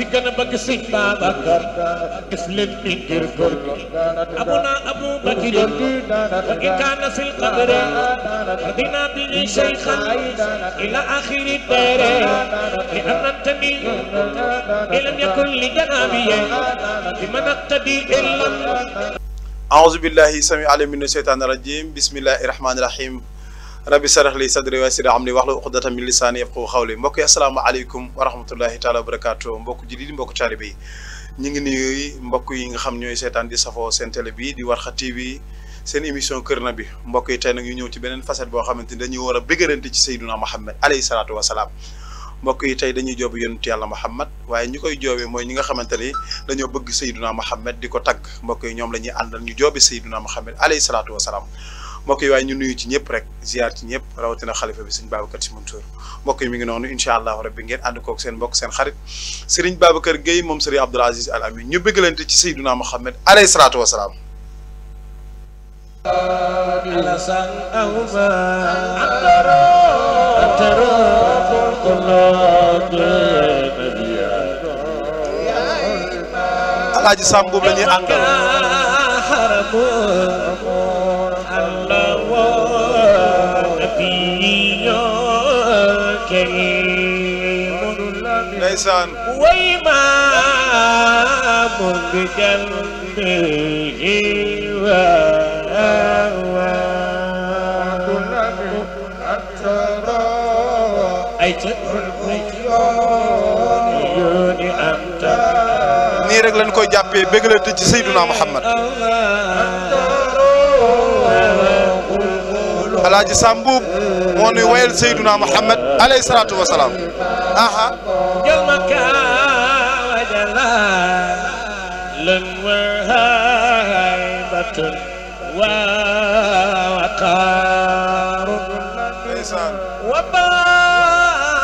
كان بقسي بابكر كفلت بكر أبونا أبو بكر وإن كان في القبر رضينا به شيخا إلى آخر الدار لأن ننتمي إن لم يكن لجنابي بمن اقتدي إلا أعوذ بالله السميع العليم من الشيطان الرجيم بسم الله الرحمن الرحيم rabbi sarax li sadri wa yassir amri wahlul uqdatan min lisani yafqahu qawli mbokk yi asalaamaaleykum wa rahmatullahi taala wa barakatuh mbokk ji di mbokk taalibe yi ñu ngi nuyu mbokk yi nga xam ñooy seetaan di safoo seen télé bi di Warkha TV seen émission Kër Nabi mbokk yi tey nag ñu ñëw ci beneen facette boo xamante ni dañuy war a bëggalante ci Seydina Muhammad alayhi salaatu wa salaam mbokk yi tey dañuy joobe yonent yàlla Muhammad waaye ñi koy joobee mooy ñi nga xamante ni dañoo bëgg Seydina Muhammad di ko tagg mbokk yi ñoom la ñuy àndal ñu joobe Seydina Muhammad alayhi salaatu wa salaam mbokk yi waaye ñu nuyu ci ñëpp rek ziar ci ñëpp rawatina xalifa bi sëñ Babacar Sy Mansour mbokk yi mi ngi noonu incha allah rabbi ngeen ànd koog seen mbokk seen xarit Serigne Babacar Gueye moom Serigne Abdoul Aziz Al Amin ñu bëggalante ci Seydina Muhammad alayhi salaatu wa salaam. Alaaji Sam boobu la ñuy àndal. ndeysaan وإمام بجنبه nii rek lañ koy jàppee bëggalante ci Seydina Muhammad Alaaji Sam Mbuub moo nuy wayal Seydina Muhammad alayhi salaatu wa salaam aha جمك وجلال وهيبة ووقار وباء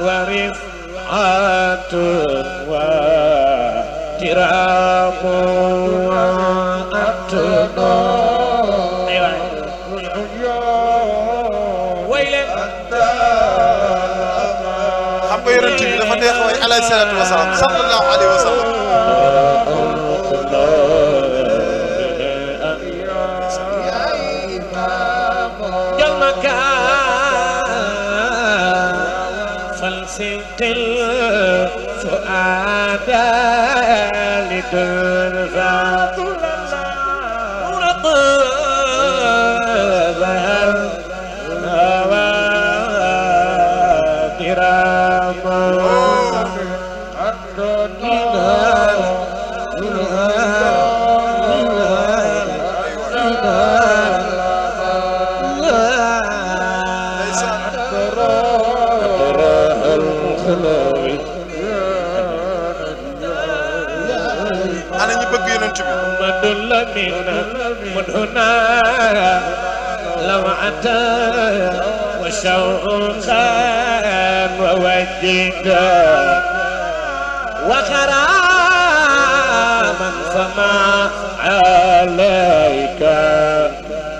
ورفعة واحترام وأتنى yonent bi dafa neex way alayhi salaatu wa salaam sallallahu alayhi wa sallam جمك فلسفة الفؤاد لترفع من هنا لمعة وشوقا ووجدا وغراما فما عليك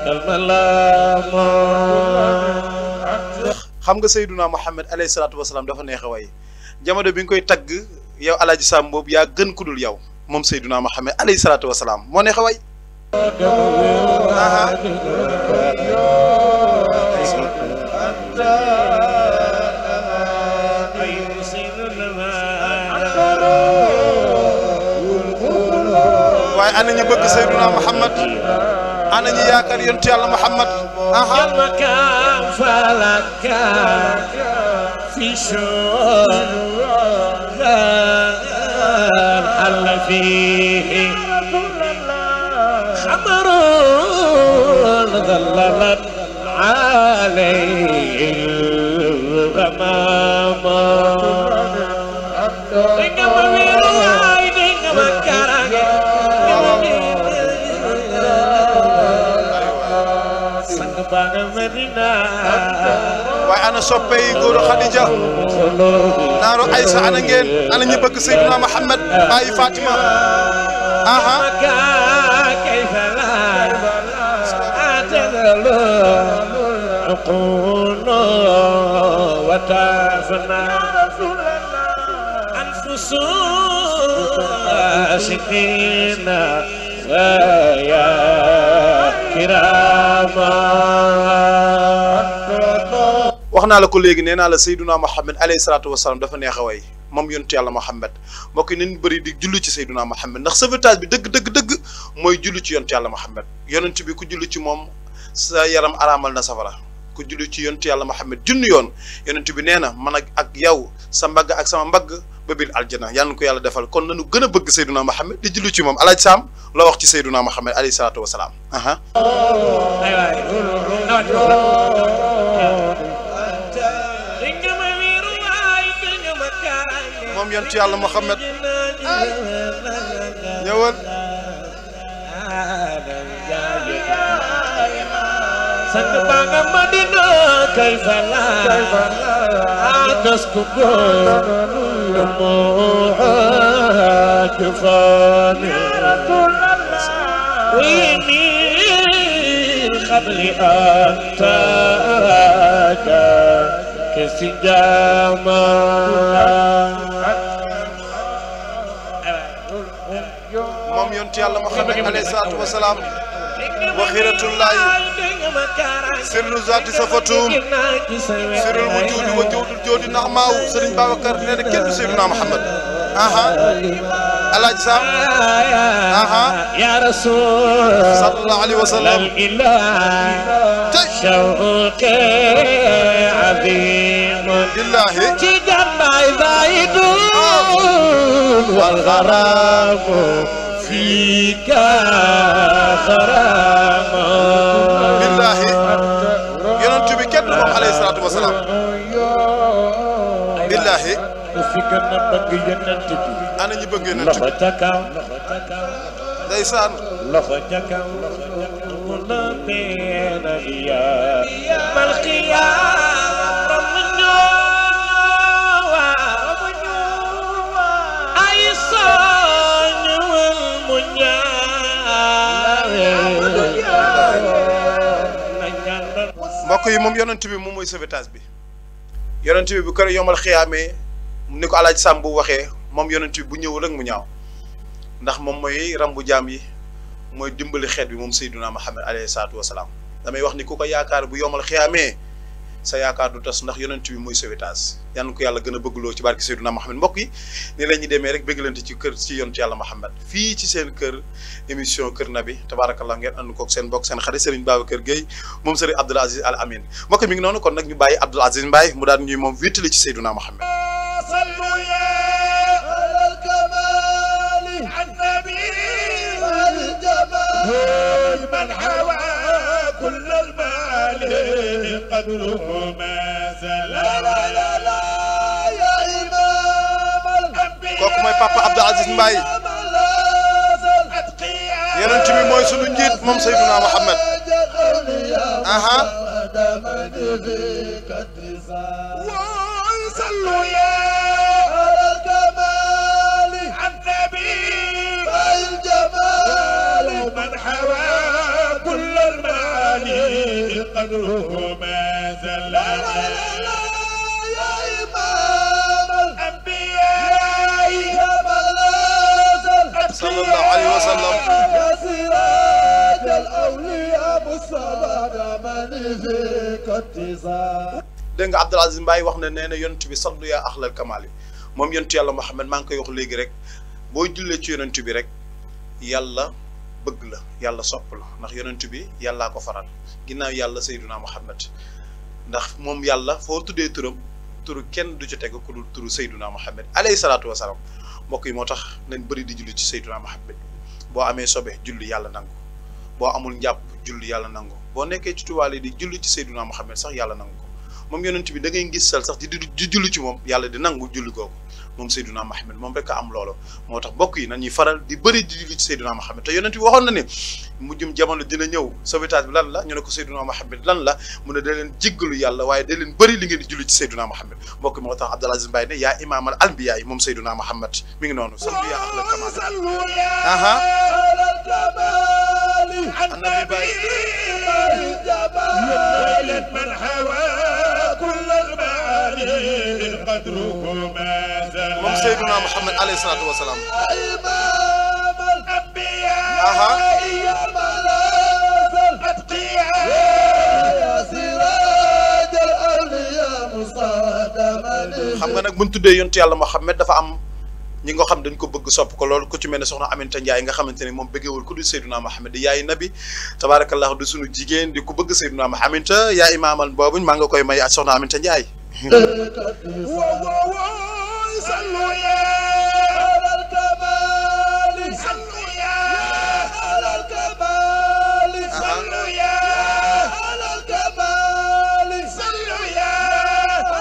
الملام xam nga Seydina Muhammad alayhi salaatu wa salaam dafa neex a way jamono bi nga koy tagg yow Alaaji Sam Mbuub yaa gën ku dul yow moom Seydina Muhammad alayhi salaatu wa salaam moo neex a way waaye ana ñu bëgg Seydina Muhammad ana ñu yaakaar yonent Yàlla Muhammad جمك فلك في شوق حل فيه خمر ظللت عليه الغمام waaye ana soppe yi góoru Khadija naaru Aysa ana ngeen ana ñu bëgg Seydina Muhammad bàyyi Fatima aha كيف لا أعتذر عقول وتفنى أنفس سنين ويا كراما wax naa la ko léegi nee naa la Seydina Muhammad alayhi salaatu wasalaam dafa neex a way moom yontu yàlla Muhammad mbokk yi nañ bëri di julli ci Seydina Muhammad ndax sauvetage bi dëgg mooy julli ci yontu yàlla Muhammad yonent bi ku julli ci moom sa yaram araamal na safara ku julli ci yontu yàlla Muhammad junni yoon yonent bi nee na man ak yow sa mbagg ak sama mbagg ba biir aljana yàlla na ko yàlla defal kon nañu gën a bëgg Seydina Muhammad di julli ci moom alaaj Sam loo wax ci Seydina Muhammad alayhi salaatu wasalaam moom yontu yàlla Muhammad ñëwal sang banga Madina kayfa la تسكب دموعك فاني ويني قبل أن تاكا كسجاما moom yontu yàlla Muhammad alayhi salaatu wa salaam waxiratullahi sirru zaati safatum sirrul wujudi wa jawdul joodi naxmaaw Sëriñ Babacar nee na kenn du Seydina Muhammad alaaj Sam ya rasul sallallahu alayhi wa sallam shawqi azim billahi ci jàmbaay zaidun wal gharam فيك غرام بالله يونت بي كين موم عليه الصلاه والسلام بالله فيك نبغي يونت بي انا ني بغي يونت بي دايسان لخجك ولا بين يا ملقيا mbokk yi moom yonent bi moom mooy sauvetage bi yonent bi bu kër yomal xiyaamee ni ko alaaj Sam bu waxee moom yonent bi bu ñëw rek mu ñaaw ndax moom mooy rambu jaam yi mooy dimbali xeet bi moom Seydina Muhammad alayhi salaatu wasalaam damay wax ni ku ko yaakaar bu yomal xiyaamee sa yaakaar du tas ndax yonent bi mooy sauvetage yal na ko yàlla gën a bëggloo ci barke Seydina Muhammad mbokk yi ni la ñuy demee rek bëggalante ci kër ci yonent yàlla Muhammad fii ci seen kër émission Kër Nabi tabaarakallah ngeen ànd koog seen mbokk seen xarit Serigne Babacar Gueye moom Serigne Abdoul Aziz Al Amin mbokk mi ngi noonu kon nag ñu bàyyi Abdoul Aziz Mbaye mu daan ñuy moom wéttali ci Seydina Muhammad قدره ما زال kooku mooy papa Abdoul Aziz Mbaye yonent bi mooy sunu njiit moom Seydina Muhammad صلوا يا الكمال النبي الجمال من حوى كل المعاني قدره ما زال يا إمام الأنبياء يا مغلاظ صلى الله عليه وسلم يا سراج الأولياء مصطفى من فيك اتصال dégg nga Abdoul Aziz Mbaye wax na nee na yonent bi sallu yaa axlal kamaal yi moom yonent yàlla Muhammad maa ngi koy wax léegi rek boo jullee ci yonent bi rek yàlla bëgg la yàlla sopp la ndax yonent bi yàllaa ko faral ginnaaw yàlla Seydina Muhammad ndax moom yàlla foo tuddee turam turu kenn du ci teg ku dul turu Seydina Muhammad alayhi salaatu wasalaam mbokk yi moo tax nañ bëri di julli ci Seydina Muhammad boo amee sobe julli yàlla nangu boo amul njàpp julli yàlla nangu boo nekkee ci tuwaale di julli ci Seydina Muhammad sax yàlla nangu ko moom yonent bi da ngay gis sax di julli ci moom yàlla di nangu julli googu moom Seydina Muhammad moom rek a am loolu moo tax mbokk yi nañuy faral di bëri di julli ci Seydina Muhammad te yonent bi waxoon na ne mujjum jamono dina ñëw sauvetage bi lan la ñu ne ko Seydina Muhammad lan la mu ne da leen jéggalu yàlla waaye da leen bëri li ngeen di julli ci Seydina Muhammad mbokk moo tax Abdoul Aziz Mbaye ne yaa imaamal anbiyaa yi moom Seydina Muhammad mi ngi noonu sallu yaa ahlal kamaal annabi Baye قدره ما زال moom Seydina Muhammad alayhi salaatu wa salaam إمام الأنبياء يا ملاذ الأتقياء يا سراج الأولياء مصطفى xam nga nag bu ñu tuddee yonent yàlla Muhammad dafa am ñi nga xam dañ ko bëgg sopp ko loolu ku ci mel ne soxna Aminta Ndiaye nga xamante ne moom bëggewul ku dul Seydina Muhammad di yaay nabi tabaarakallahu di sunu jigéen di ku bëgg Seydina Muhammad yaa imaamal boobu maa nga koy may ak soxna Aminta Ndiaye صلوا يا على الكمال صلوا يا على الكمال صلوا يا على الكمال صلوا يا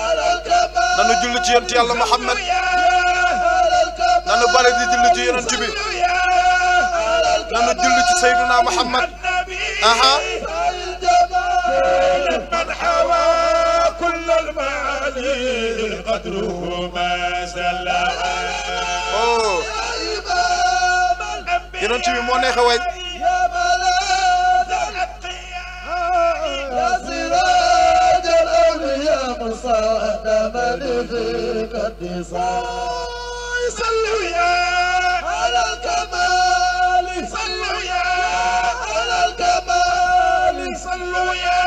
على الكمال nanu julli ci yonent yàlla Muhammad nanu bare di julli ci yonent bi nanu julli ci Seydina Muhammad aha من حوى كل المعالي قدره ما زال oh yonent bi moo neex a way يا ملاذ الأتقياء يا سراج الأولياء مصطفى فيك اتصال صلوا يا على الكمال صلوا يا على الكمال صلوا يا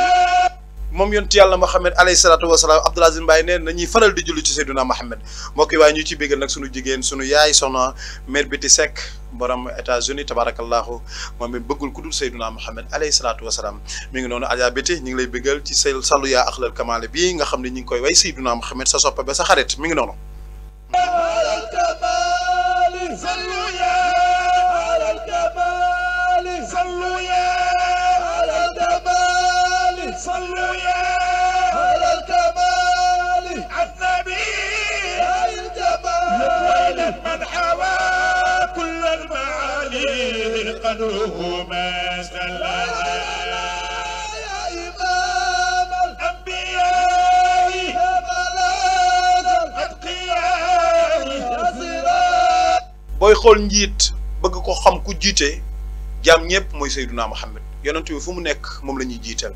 moom yonent yàlla Muhammad alayhi salaatu wa salaam Abdoul Aziz Mbaye neen nañuy faral di julli ci Seydina Muhammad mbokk yi waaye ñu ci béggal nag sunu jigéen sunu yaay soxna mère Biti Seck borom États-Unis tabarakallahu moom it bëggul ku dul Seydina Muhammad alayhi salaatu wa salaam mi ngi noonu Adja Biti ñu ngi lay béggal ci say sallu yaa axlal kamaale bii nga xam ne ñu ngi koy way Seydina Muhammad sa soppa ba sa xarit mi ngi noonu على الكمال صلوا يا على الكمال صلوا يا على الكمال صلوا يا على الكمال النبي يا الجمال من حوى كل المعالي قدره ما زال يا إمام الأنبياء يا ملاذ الأتقياء يا سراج booy xool njiit bëgg ko xam ku jiite jaam ñëpp mooy Seydina Muhammad yonent bi fu mu nekk moom la ñuy jiital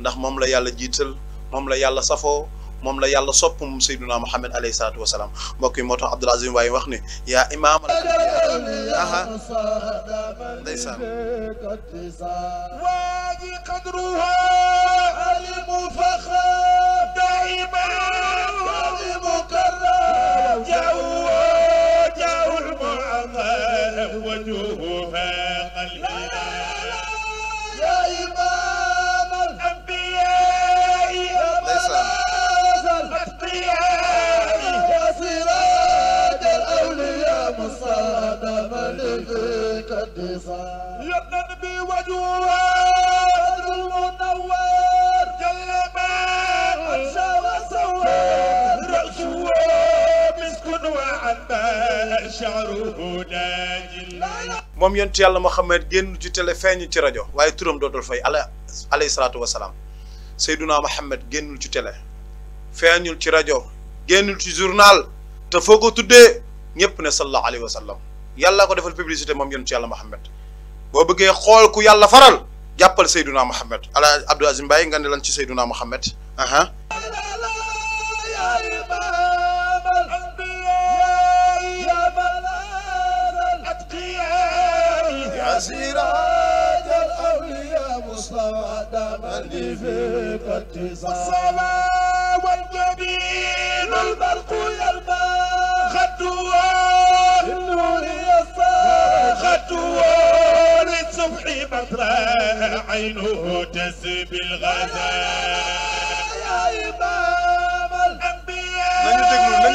ndax moom la yàlla jiital moom la yàlla safoo moom la yàlla sopp moom Seydina Muhammad alayhi salaatu wa salaam mbokk yi moo tax Abdoul Aziz Mbaye wax ne yaa imaamal aha ndeysaan واجي قدرها المفخم دائما مكرم جاءوا المعظم وجوهها قلبنا يا إمام الأنبياء يا ملاذ الأتقياء يا سراج الأولياء مصطفى فيك اتصال يا النبي وجوهه المنور جل ما أنشا وسوى رأسه مسك وعنبر شعره ناجل moom yonent yàlla Muhammad génn ci télé feeñ ci rajo waaye turam dootul fay alayhi salaatu wa salaam Seydina Muhammad génnul ci télé feeñul ci rajo génnul ci journal te foo ko tuddee ñëpp ne sallallahu alayhi wa sallam yàlla ko defal publicité moom yonent yàlla Muhammad boo bëggee xool ku yàlla faral jàppal Seydina Muhammad ala Abdoul Aziz Mbaye nga ne lan ci Seydina Muhammad aha يا إمام الأنبياء يا ملاذ الأتقياء يا سراج الأولياء مصطفى من فيك اتصال الصلاة والجبين البرق يلمع خدوه النور يسار خدوه للصبح مطرح عينه تسبي الغزال يا إمام الأنبياء nañu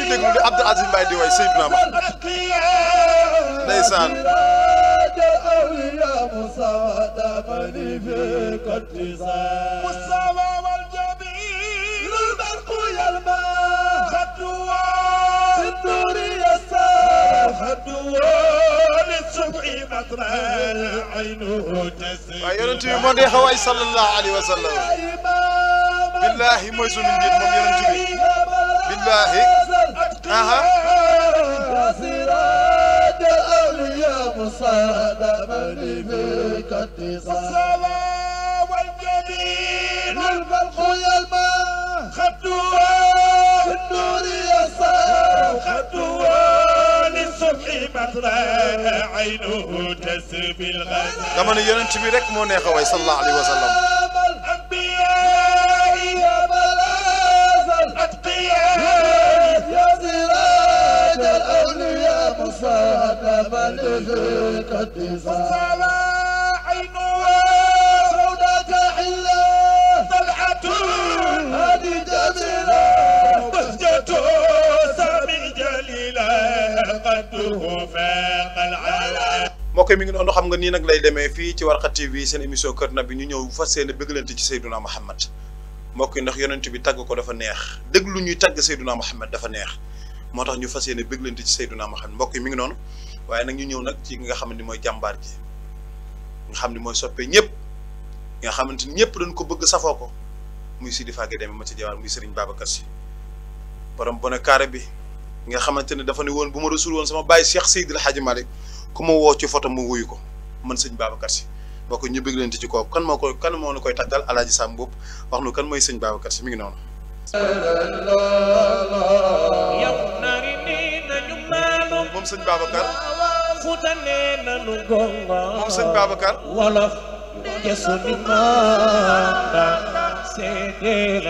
déglu li Abdoul Aziz Mbaye di way Seydina Muhammad ndeysaan الأولياء مصطفى من فيك اتصال مصطفى والجميل البرق يلمع خدوه النور يسار خدوه للصبح مطرح عينه تسبي waaye yonent bi moo neex a way sallallahu alayhi wa sallam billahi mooy sunu njiit moom yonent bi billahi aha يا سراج الأولياء مصطفى فيك اتصال والجميل البرق يلمع خدوه النور يسار الصبح مطلع عينه تسبي الغزال dama ne yonent bi rek moo neex a way sallallahu alayhi wa sallam الأنبياء يا بلاز الأتقياء يا سراج الأولياء مصطفى لفيك اتصال عينه سوداء حلة طلعة هذه جميلة بهجته سامي جليلة قده فاق العالم mbokk mi ngi noonu xam nga nii nag lay demee fii ci Warkha TV seen émission Kër Nabi ñu ñëw fas yéene bëggalante ci Seydouna Muhammad mbokk yi ndax yonent bi tagg ko dafa neex déglu ñuy tagg Seydouna Muhammad dafa neex moo tax ñu fas yéene bëggalante ci Seydouna Muhammad mbokk yi mi ngi noonu waaye nag ñu ñëw nag ci nga xam ne mooy jàmbaar ji nga xam ne mooy soppee ñëpp nga xamante ni ñëpp dañ ko bëgg safoo ko muy Sidi Fage Deme ma ci jawaar muy Serigne Babacar Sy borom bone carré bi nga xamante ne dafa ne woon bu ma rasul woon sama bàyyi Cheikh Seydil Hadji Malick ku ma woo ci photo mu wuyu ko man sëñ Babacar Sy boo ko ñu bëgg leen ci kooku kan moo la koy taggal Alaaji Sam Mboup wax nu kan mooy sëñ Babacar Sy mi ngi noonu moom sëñ Babacar moom sëñ Babacar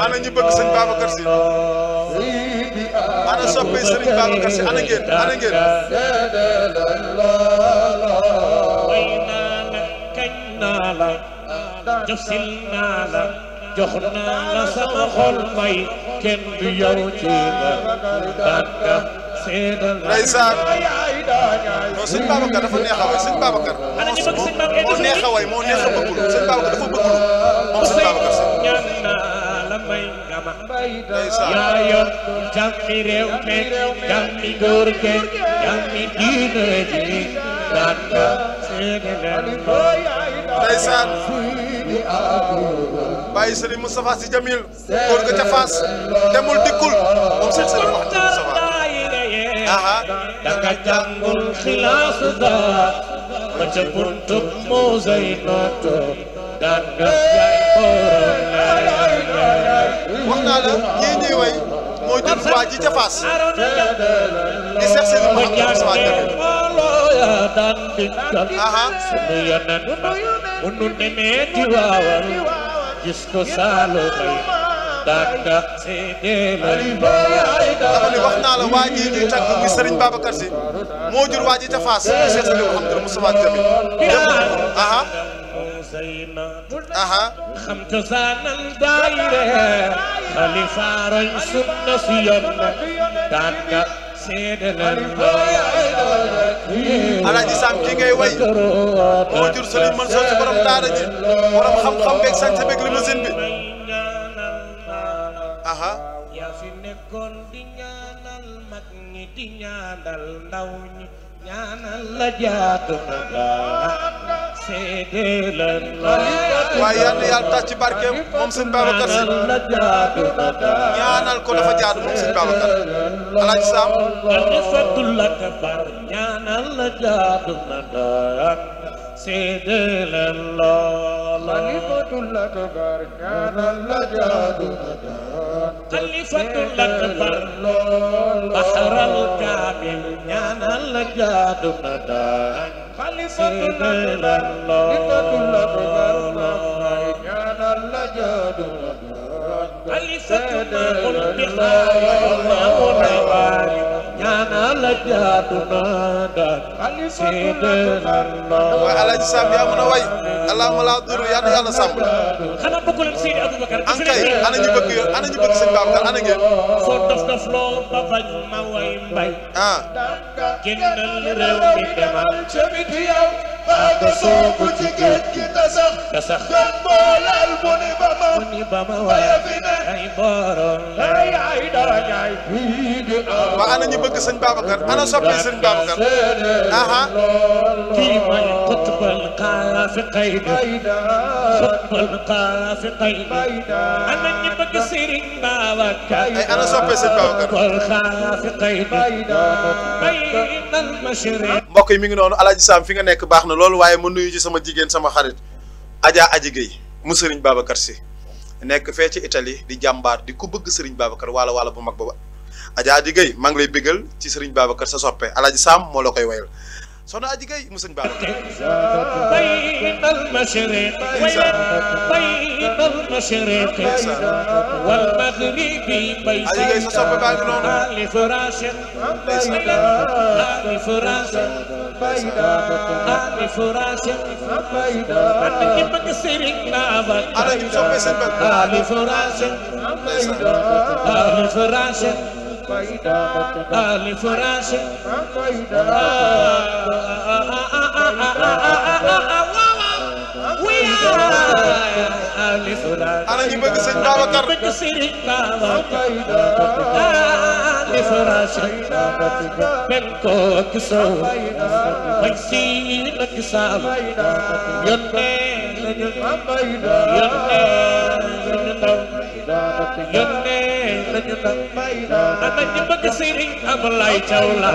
ana ñu bëgg sëñ Babacar Sy ana soppee sëriñ Babacar Sy ana ngeen jëfsil naa la jox naa la sama xol may kenn du yow ci la daanaka seedal ndeysaan non sëñ Babacar dafa neex a way sëñ Babacar moo neex a way moo neex a bëggul sëñ Babacar dafa bëggul moom sëñ Babacar Sy ñaan naa la may nga ma ndeysaan yaa yor jàmmi réew mi jàmmi góor gi jàmmi diine ji daanaka seedal ndeysaan bàyyi Serigne Moustapha Sy Jamil góor ga ca Fass demul dikkul moom seen Serigne Moustapha aha danga jàngul xilaas da ba ca buntu moo say nooto danga jaay wax naa la ñii ñuy way moo jur waa ji ca Fass di Cheikh Seydou Mouhamadou Moustapha Jamil aha sunu yonen ba bu nu demee ci waawal gis ko saalo bay danga seedeel dama ni wax naa la waa ji ñuy tagg muy Serigne Babacar Sy moo jur waa ji ca Fass di Cheikh Seydou Mouhamadou Moustapha Jamil aha aha xam cosaanal daayire xalifa roy sunna si yoon danga seedeel Alaaji Sam ki ngay way moo jur Serigne Mansour Sy borom daara ji borom xam-xam beeg sañse beeg limousine bi aha yaa fi nekkoon di ñaanal mag ñi di ñaanal ndaw ñi ñaanal la jaatu na seedeel waaye yal na yàlla tax ci barkeem moom sëñ Babacar Sy ñaanal ko dafa jaadu moom sëñ Babacar Alaaji Sam xalifatul akbar ñaanal la jaadu na seedeel xalifatul akbar ñaanal la jaadu na xalifatul akbar baxaral kaamil ñaanal la jaadu na xalifatul akbar ñaanal la jaadu na xalifatul akbar ñaanal la jaadu na xalifatul waaye Alaaji Sam yaa mën a way allahumma laa dur yal na yàlla sàmm xanaa bëgg leen Seydi Aboubacar an kay ana ñu bëgg sëñ Babacar ana ngeen foo dof loo ba bañ ma way mbay ah génnal réew mi demal ca biti yow nga soobu ci géej gi te sax dem booleel mu ni ba ma ni ba ma way ay borom lay ay dara ñaay waa ana ñu bëgg sëñ Babacar ana soppi sëñ Babacar aha kii may xutbal xaafi qayd xutbal xaafi qayd ana ñu bëgg sëriñ Babacar ay ana soppi sëñ Babacar xutbal xaafi qayd baynal mashriq mbokk yi mi ngi noonu Alaaji Sam fi nga nekk baax na loolu waaye ma nuyu ci sama jigéen sama xarit Adja Aji Gueye mu Serigne Babacar Sy nekk fee ci Italie di jàmbaar di ku bëgg Serigne Babacar wala bu mag ba Adja Adi Gueye maa ngi lay bégal ci Serigne Babacar sa soppe Alaaji Sam moo la koy wayal soxna Adi Gueye mu Serigne Babacar بين المشرق بين المشرق والمغرب بين Adi Gueye sa soppe baa ngi noonu آل فراش آل فراش آل فراش أنا جبك سيرنا ana ñu soppe seen bopp آل فراش آل فراش آل فراش ana ñu bëgg sëñ Babacar آل فراش من كوك سو ميسينك سام ana ñu bëgg Sëriñ Ablaye Thiaw la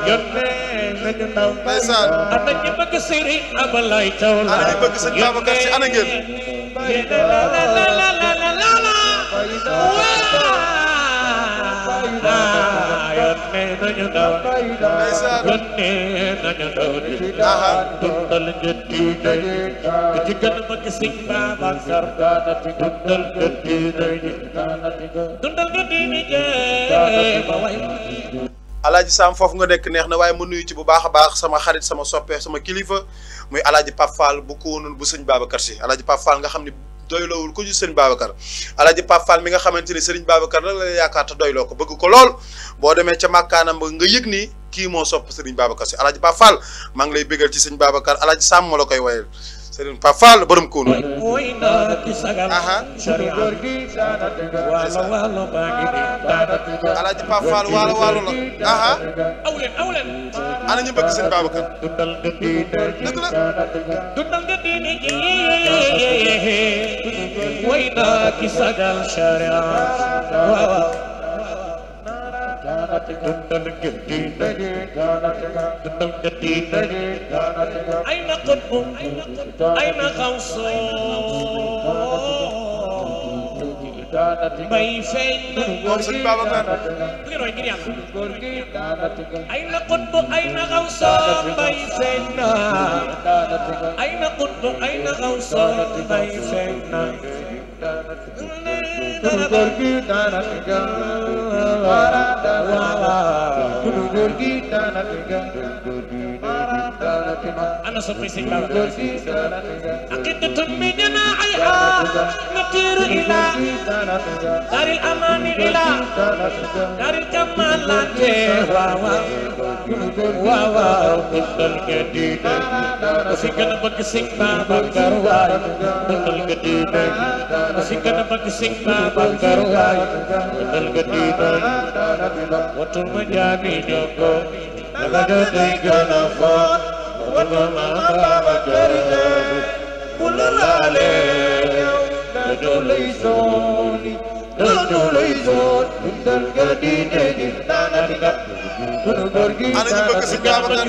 yónnee nañu ndaw ndeysaan ana ñu bëgg Sëriñ Ablaye Thiaw la ana ñu bëgg sëñ Babacar si ana ngeen yónnee nañu ndaw ndeysaan yónnee nañu ndaw dundal nga diine ku ci gën a bëgg Sëriñ Babacar dundal nga diine dundal nga diine ba way Alaaji Sam foofu nga nekk neex na waaye ma nuyu ci bu baax a baax sama xarit sama soppe sama kilifa muy Alaaji Pape Fall bu ko wonoon bu sëñ Babacar si Alaaji Pape Fall nga xam ne doyloowul ko ci sëñ Babacar Alaaji Pape Fall mi nga xamante ni sëriñ Babacar la yaakaar te doyloo ko bëgg ko lool boo demee ca màkkaanam ba nga yëg ni kii moo sopp sëriñ Babacar si Alaaji Pape Fall maa ngi lay bégal ci sëñ Babacar Alaaji Sam moo la koy wayal sëriñ Pape Fall borom ko wonoon Alaaji Pape Fall waalo waalo la awlen ana ñu bëgg sëñ Babacar dëgg la dundal nga diine ji way naa ki sagal sharia waaw dundal nga diine dundal nga diine ay na qutbu ay na xawso may feeñ moom sëñ Babacar ay na qutbu ay na xawso may feeñ na ay na qutbu ay na xawso may feeñ na أنا صبي سيدنا عقيدة من جناحها نطير إلى دار الأمان إلى دار الكمالات واو كل الجديد وفي قلبك سيدنا بكر واي كل الجديد وفي قلبك سيدنا بكر واي كل الجديد وطول مجاني جوكو لغدا تيجانا فون وما بكر كل العالم دولي زوني دولي زون كل الجديد ana ñu bëgg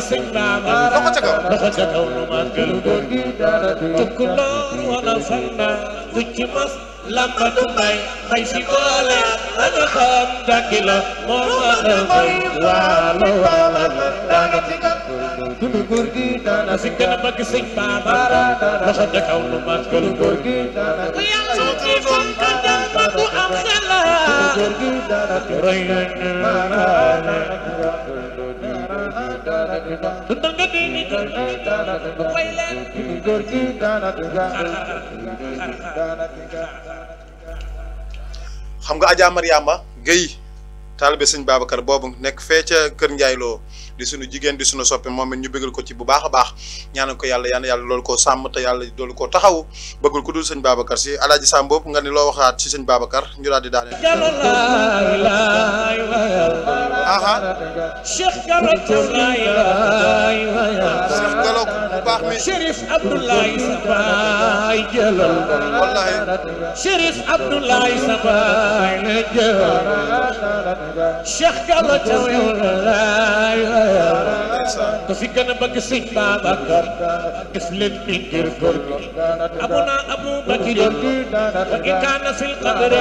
sëñ Babacar loxo ca kaw lambatu bay bay si boole dañu xam dakila moo waral waalo waalo daana tunu góor gi daana si gën a bëgg sëñ Babacar loxo ca kaw lu mat tunu góor gi daana yàlla ci fonk jàmba bu am xela góor gi daana roy dundal nga diini way leen góor gi daana xam nga Adja Mariama Gueye taalibe sëñ Babacar boobu nekk fee ca Kër Ndiaye Lo di sunu jigéen di sunu soppe moom it ñu bëggal ko ci bu baax a baax ñaanal ko yàlla yàlla loolu koo sàmm te yàlla loolu koo taxaw bëggul ku dul sëñ Babacar si Alaaji Sam boobu nga ni loo waxaat ci sëñ Babacar ñu daal di daane Cheikh Gallo Cheikh Gallo bu baax mi Chérif Abdoulaye Sabaay jëlal wallahi Chérif Abdoulaye Sabaay la jëlal Cheikh Gallo ku fi gën a bëgg sëñ Babacar def leen ni ngir góor gi abuna Abu Bakr wa in kaana fil qabri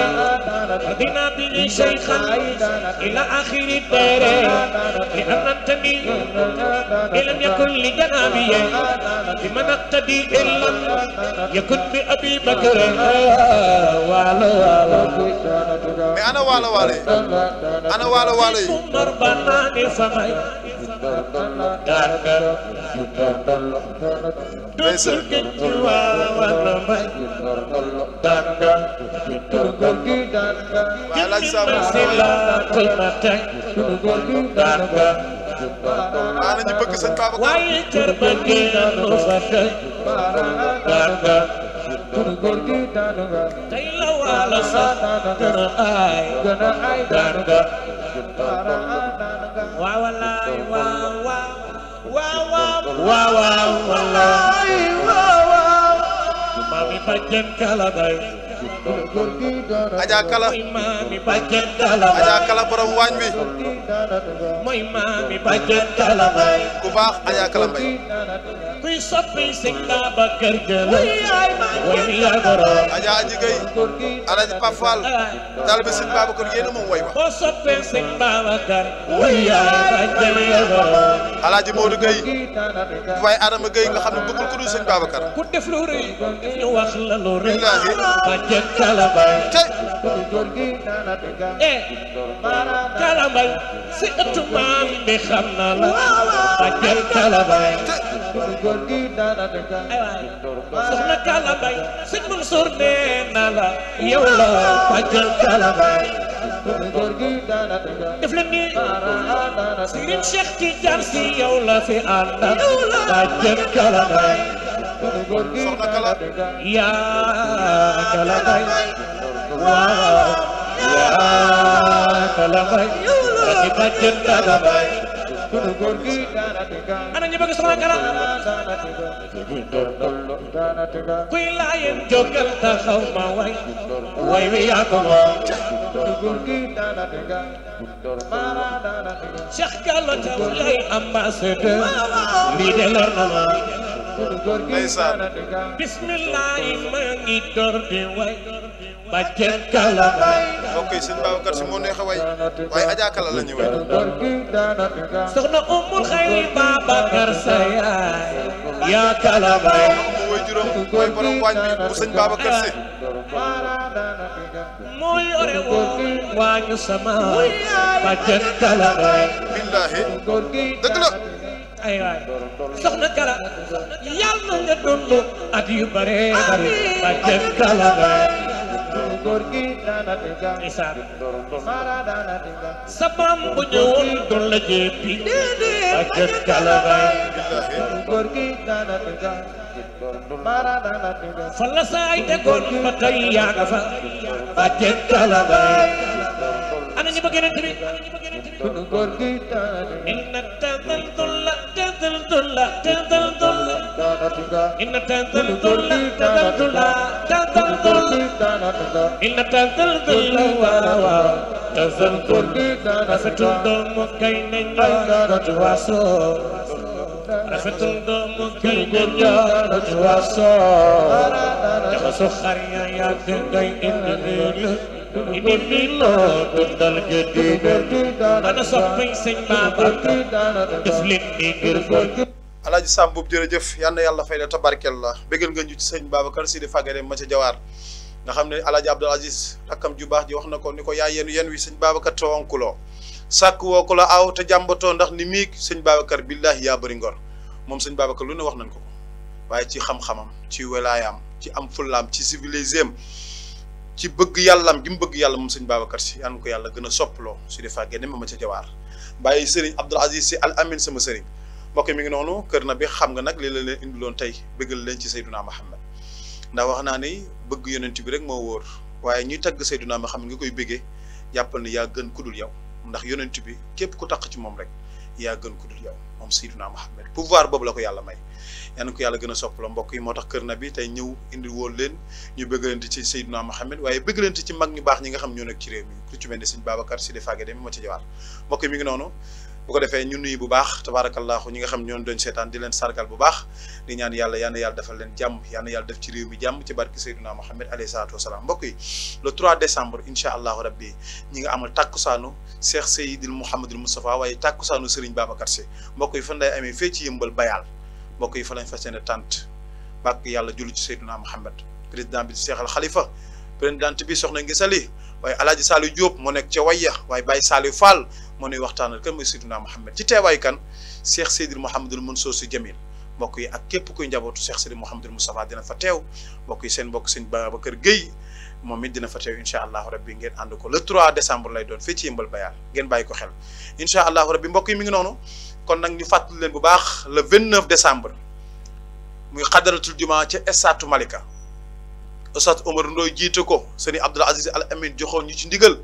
radina bihi shaykhan ila akhiri dare li annantani lam yakun li janabi biman aqtadi illam yakun bi Abi Bakr wala wala mais ana wala wala ana wala wala Umar banani famay ndeysaan waaye laaj saabu ana ñu bëgg sëñ Babacar waaye kër ba génn fa tey tey la wala sax gën a aay waaw wallaay waaw waaw waaw wallaay maami bàjjen kala bay Adja Kala maami bàjjen kala bay Adja Kala borom waañ bi mooy maami bàjjen kala bay ku baax Adja Kala Mbay kuy soppi sëñ Babacar jël way mi yaa borom Adja Aji Gay Alaaji Pap Fall taalibe sëñ Babacar yéena moom way ba boo soppee sëñ Babacar way yaa bàjjen yaa borom Alaaji Modou Gay waaye Adama Gay nga xam ne bëggul ku dul sëñ Babacar ku def lu rëy ñu wax la lu rëy billaahi bàjjen kala bay tey kala bay si ëttu maam bi xam na la bàjjen kala bay soxna kala bay sëñ Mansour nee na la yow la bàjjen kala bay def leen ni Serigne Cheikh Tidiane si yow la fi àndal bàjjen kala bay soxna Kala yaa kala bay waaw yaa kala bay raki bàjjen kala bay ana ñu bëgg soxna Kala kuy laayeen jógal taxaw ma way wi yaa ko moom Cheikh Kala taw lay ambassadeur lii de leer na ma ndeysaan bismillahi maa ngi door di way bàjjen Kala bay mbokk yi sëñ Babacar si moo neex a way waaye Adja Kala la ñuy way soxna Umul Xayri Babacar sa yaay yaa Kala bay moo way juróom mooy borom waañ bi bu sëñ Babacar si moo yore woon waañu sama bàjjen Kala bay billaahi dëgg la ay waay soxna Kala yàlla nga dund at yu bare bare bàjjen Kala bay isaan sa maam bu ñëwoon doon la jéppi bàjjen Kala bay fa la saay tegoon ba tey yaa nga fa bàjjen Kala bay ana ñu bëgg yonent bi inna tadaldulla tadaldulla tadaldulla inna tadaldulla tadaldulla tadaldulla inna tadaldulla waaw tadaldulla rafetul doomu kay ne ñoo waasoo rafetul doomu kay ne ñoo waasoo dafa su xar ya yàgg ngay indi ini milo dundal jadi ana soppi sëñ Babacar def leen ni ngir Alaaji Sam boobu jërëjëf yal na yàlla fay la tabarkel la bégal nga ñu ci sëñ Babacar si di fàggare ma ca jawaar nga xam ne Alaaji Abdul Aziz rakkam ju baax ji wax na ko ni ko yaa yenu wi sëñ Babacar te wonkuloo sàkk woo ko la aw te jàmbatoo ndax ni miig sëñ Babacar billahi yaa bëri ngor moom sëñ Babacar lu ne wax nañ ko waaye ci xam-xamam ci welaayam ci am fullaam ci civilisem ci bëgg yàllam gi mu bëgg yàlla moom sëñ Babacar si yal na ko yàlla gën a soppaloo su di fàggee ne ma ca jawaar bàyyi sëriñ Abdul Aziz si al amin sama sëriñ mbokk mi ngi noonu kër na bi xam nga nag li la leen indiloon tey bëggal leen ci Seydunaa Muhammad ndax wax naa ni bëgg yonent bi rek moo wóor waaye ñuy tagg Seydunaa Muhammad nga koy bëggee jàppal ni yaa gën ku dul yow ndax yonent bi képp ku taq ci moom rek yaa gën ku dul yow moom Seydunaa Muhammad pouvoir boobu la ko yàlla may yal na ko yàlla gën a soppaloo mbokk yi moo tax kër na bi tey ñëw indi woon leen ñu bëggalante ci Seydunaa Muhammad waaye bëggalante ci mag ñu baax ñi nga xam ñoo nekk ci réew mi ku ci mel ni sëñ Babacar si di fàggee dem ma ci jawaar mbokk yi mi ngi noonu bu ko defee ñu nuyu bu baax tabarakallahu ñi nga xam ñoon doon seetaan di leen sargal bu baax di ñaan yàlla yàlla defal leen jàmm yàlla def ci réew mi jàmm ci barke Seydina Muhammad alayhi salaatu wasalaam mbokk yi le 3 décembre incha allahu rabbi ñi nga amal tàkkusaanu Cheikh Seydil Mouhamadul Moustapha waaye tàkkusaanu Serigne Babacar Sy mbokk yi fan lay amee fee ci yëmbal bayal mbokk yi fa lañ fas yéene tànt bàkk yàlla julli ci Seydina Muhammad président bi Cheikh Al Khalifa présidente bi soxna ngi sali waaye alaaji Saliou Diop moo nekk ca wayya waaye Baye Saliou Fall moo nuy waxtaanal kan mooy Seydina Muhammad ci teewaay kan Cheikh Seydil Mouhamadul Mansour Sy Jamil mbokk yi ak képp kuy njabootu Cheikh Seydil Mouhamadul Moustapha dina fa teew mbokk yi seen mbokk sëñ Babacar Gueye moom it dina fa teew incha allahu rabbi ngeen ànd ko le 3 décembre lay doon fii ci yëmbal bayal ngeen bàyyi ko xel incha allahu rabbi mbokk yi mi ngi noonu kon nag ñu fàttali leen bu baax le 29 décembre muy xadaratul juma ca estatu Malika Oustaz Omar Ndoye jiite ko sëriñ Abdoul Aziz Al Amin joxoon ñu ci ndigal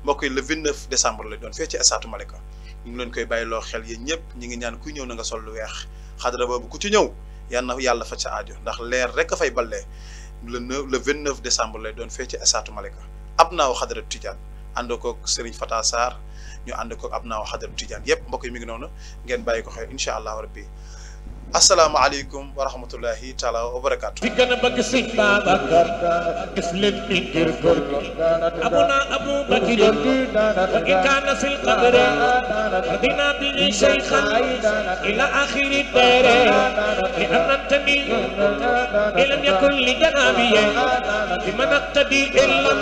mbokk yi le 29 décembre lay doon fee ci estatu Malika ñu ngi leen koy bàyyiloo xel yéen ñëpp ñi ngi ñaan kuy ñëw na nga sol lu weex xadara boobu ku ci ñëw yal na yàlla fa ca aajo ndax leer rek a fay ballee le 29 décembre lay doon fee ci estatu Malika ab naaw xadaratu Tidiane ànd koog Serigne Fata Sarr ñu ànd koog ab naaw xadaratu Tidiane yëpp mbokk yi mi ngi noonu ngeen bàyyi ko xel incha allahu rabbi asalaamaaleykum wa rahmatullahi taala wa barakaatu. di gën a bëgg sëñ Babacar def leen ni ngir góor abuna Abu Bakr wa in kaana fil qabri radina bihi shaykhan ila akhiri dare li annantani lam yakun li janabiya liman aqtadi illa